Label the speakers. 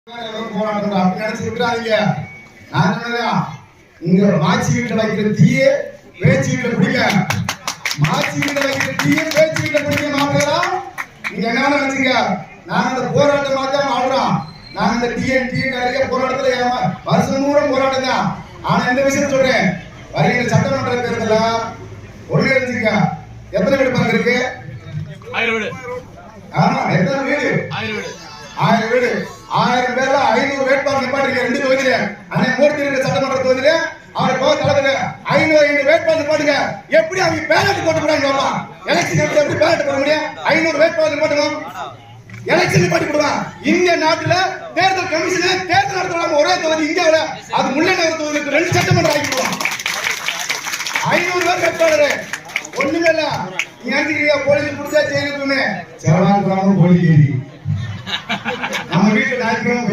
Speaker 1: அப்படி நினைச்சுக்கிறாங்க. நான் சொன்னதா உங்க மாச்சி வீட்டுல வைக்கிற தீய பேச்சு வீட்டுல பிடிக்க, மாச்சி வீட்டுல வைக்கிற தீய பேச்சு வீட்டுல பிடிக்க மாட்டேறா. நீங்க என்ன நினைச்சீங்க? நாங்க அந்த போராட்டம் மாத்தான் ஆடுறோம். நாங்க இந்த டிஎன்டி நிறைய போராட்டத்துல வருஷம் கூட போராட்டம் தான். ஆனா இந்த விஷயம் சொல்றேன், வருகிற சட்டமன்ற தேர்தல ஒண்ணு எடுத்துக்க. எத்தனை வீடு பாருங்க இருக்கு?
Speaker 2: 1000 வீடு.
Speaker 1: ஆமா, எத்தனை வீடு?
Speaker 2: 1000 வீடு.
Speaker 1: 1000 வீடு. 1000 பேர்ல 500 வேட்பாளர் நிப்பாட்டிருக்க. 2 தொகுதியில அன்னை மூர்த்தி இருக்கிற சட்டமன்ற தொகுதியில அவரை போக தலைவர் 500 வேட்பாளர் நிப்பாட்டுங்க. எப்படி அவங்க பேலட் போட்டு போறாங்க? எலெக்ஷன் எப்படி பேலட் போட முடியும்? 500 வேட்பாளர் நிப்பாட்டுவோம், எலெக்ஷன் நிப்பாட்டி போடுவான். இந்த நாட்டுல தேர்தல் கமிஷன் தேர்தல் நடத்துவாங்க. ஒரே தொகுதி இந்தியாவில அது முள்ளநகர் தொகுதிக்கு 2 சட்டமன்றம் ஆகிடுவான். 500 பேர் வேட்பாளர் ஒண்ணுமே இல்ல. நீ நினைக்கிறீங்க போலீஸ் பிடிச்சா ஜெயிலுக்கு செலவாக்குறாங்க போலீஸ். நம்ம வீட்டுல நாய்க்கிறோம்.